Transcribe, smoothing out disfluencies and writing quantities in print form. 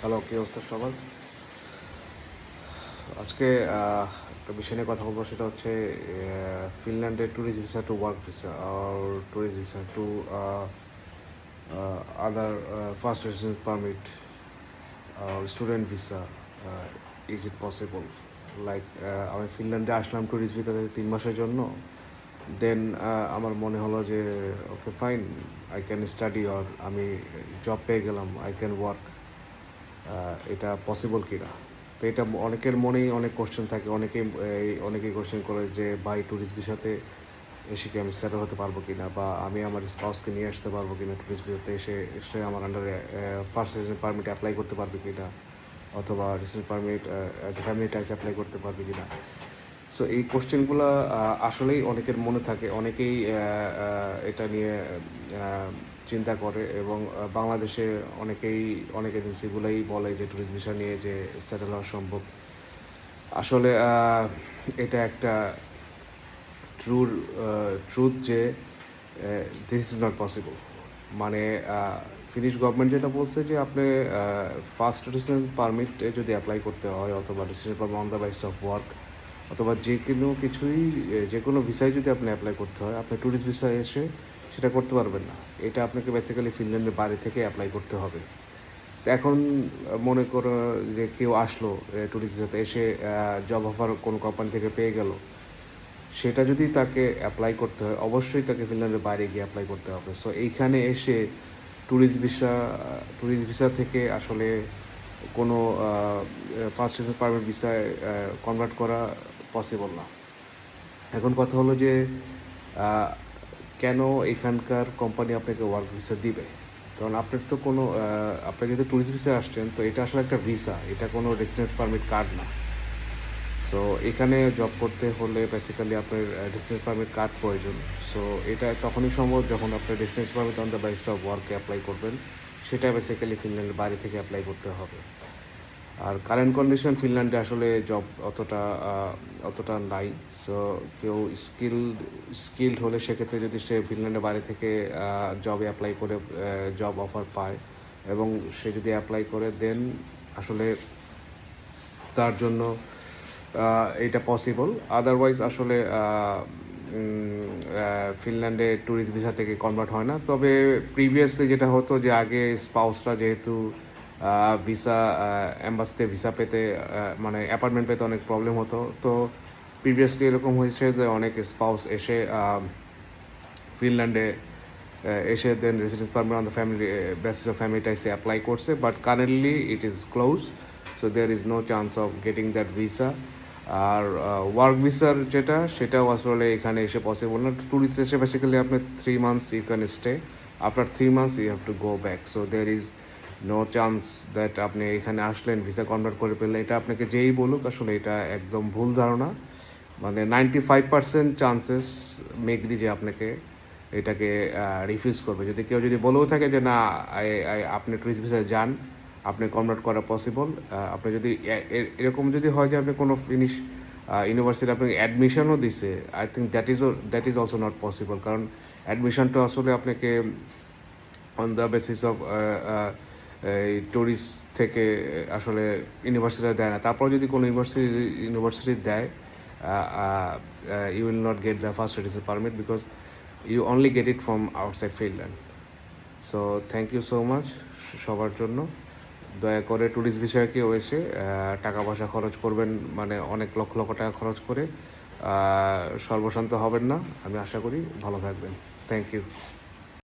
Hello, কি অবস্থা সবার? আজকে একটা বিষয় নিয়ে কথা বলবো, সেটা হচ্ছে ফিনল্যান্ডের tourist visa to work visa আর tourist visa to other first residence permit student visa. Is it possible? Like আমি ফিনল্যান্ডে আসলাম ট্যুরিস্ট ভিসাতে 3 মাসের জন্য। দেন আমার মনে হলো যে okay fine, I can study, or আমি জব পেয়ে গেলাম, আই ক্যান ওয়ার্ক। এটা পসিবল কি না? তো এটা অনেকের মনেই অনেক কোশ্চেন থাকে। অনেকেই কোশ্চেন করে যে ভাই, ট্যুরিস্ট ভিসাতে এসে কি আমি সেটেল হতে পারবো কি না, বা আমি আমার স্পাউসকে নিয়ে আসতে পারবো কি না ট্যুরিস্ট ভিসাতে এসে আমার আন্ডারে ফার্স্ট রেসিডেন্ট পারমিট অ্যাপ্লাই করতে পারবে কি না, অথবা resident permit as a family ties apply করতে পারবে কি না। সো এই কোশ্চেনগুলো আসলেই অনেকের মনে থাকে। অনেকেই এটা নিয়ে চিন্তা করে, এবং বাংলাদেশে অনেক এজেন্সিগুলোই বলে যে ট্যুরিস্ট ভিসা নিয়ে যে সেটেল হওয়া সম্ভব। আসলে এটা একটা ট্রুথ যে দিস ইজ নট পসিবল। মানে ফিনিশ গভর্নমেন্ট যেটা বলছে যে আপনি ফার্স্ট রেসিডেন্স পারমিটে যদি অ্যাপ্লাই করতে হয়, অথবা residence permit on the basis of work, অথবা যে কোনো ভিসায় যদি আপনি অ্যাপ্লাই করতে হয়, আপনি ট্যুরিস্ট ভিসায় এসে সেটা করতে পারবেন না। এটা আপনাকে বেসিক্যালি ফিনল্যান্ডের বাইরে থেকে অ্যাপ্লাই করতে হবে। তো এখন মনে করো যে কেউ আসলো ট্যুরিস্ট ভিসাতে এসে, জব অফার কোনো কোম্পানি থেকে পেয়ে গেল, সেটা যদি তাকে অ্যাপ্লাই করতে হয়, অবশ্যই তাকে ফিনল্যান্ডের বাইরে গিয়ে অ্যাপ্লাই করতে হবে। সো এইখানে এসে ট্যুরিস্ট ভিসা ট্যুরিস্ট ভিসা থেকে আসলে কোনো ফার্স্ট রেসিডেন্স পারমিট ভিসায় কনভার্ট করা পসিবল না। এখন কথা হলো যে আহ, কেন এখানকার কোম্পানি আপনাকে ওয়ার্ক ভিসা দিবে? কারণ আপনার তো কোনো আপনি যেহেতু ট্যুরিস্ট ভিসা আসছেন, তো এটা আসলে একটা ভিসা, এটা কোনো রেসিডেন্স পারমিট কার্ড না। সো এখানে জব করতে হলে বেসিক্যালি আপনার রেসিডেন্স পারমিট কার্ড প্রয়োজন। সো এটা তখনই সম্ভব যখন আপনার residence permit on the basis of ওয়ার্কে অ্যাপ্লাই করবেন। সেটা বেসিক্যালি ফিনল্যান্ডের বাইরে থেকে অ্যাপ্লাই করতে হবে। আর কারেন্ট কন্ডিশন ফিনল্যান্ডে আসলে জব অতটা নাই। সো কেউ স্কিলড হলে, সেক্ষেত্রে যদি সে ফিনল্যান্ডের বাইরে থেকে জবে অ্যাপ্লাই করে জব অফার পায়, এবং সে যদি অ্যাপ্লাই করে, দেন আসলে তার জন্য এটা পসিবল। আদারওয়াইজ আসলে ফিনল্যান্ডে ট্যুরিস্ট ভিসা থেকে কনভার্ট হয় না। তবে প্রিভিয়াসলি যেটা হতো যে আগে স্পাউসরা যেহেতু ভিসা অ্যাম্বাসিতে ভিসা পেতে মানে অ্যাপার্টমেন্ট পেতে অনেক প্রবলেম হতো, তো প্রিভিয়াসলি এরকম হয়েছে যে অনেক স্পাউস এসে ফিনল্যান্ডে এসে then residence permit on the family basis of family টাইসে অ্যাপ্লাই করছে, but currently it is close. So there is no chance of getting that visa. আর ওয়ার্ক ভিসার সেটাও আসলে এখানে এসে পসিবল না। ট্যুরিস্ট এসে বেসিক্যালি আপনি 3 months you can stay, after 3 months you have to go back. So there is no chance that আপনি এখানে আসলেন, ভিসা কনভার্ট করে ফেললেন। এটা আপনাকে যেই বলুক, আসলে এটা একদম ভুল ধারণা। মানে 95% চান্সেস মেকলি যে আপনাকে এটাকে রিফিউজ করবে। যদি বলেও থাকে যে না, আপনি ট্যুরিস্ট ভিসায় যান, আপনি কনভার্ট করা পসিবল। আপনি যদি এরকম যদি হয় যে আপনি কোনো ফিনিশ ইউনিভার্সিটি আপনাকে অ্যাডমিশনও দিছে, I think that is also not possible. কারণ অ্যাডমিশনটা আসলে আপনাকে অন দ্য বেসিস অফ এই ট্যুরিস্ট থেকে আসলে ইউনিভার্সিটিটা দেয় না। তারপর যদি কোনো ইউনিভার্সিটি দেয়, you will not get the first residency permit because you only get it from outside Finland. So thank you so much সবার জন্য। দয়া করে ট্যুরিস্ট বিষয়ে কেউ এসে টাকা পয়সা খরচ করবেন, মানে অনেক লক্ষ লক্ষ টাকা খরচ করে সর্বশান্ত হবেন না। আমি আশা করি ভালো থাকবেন। Thank you.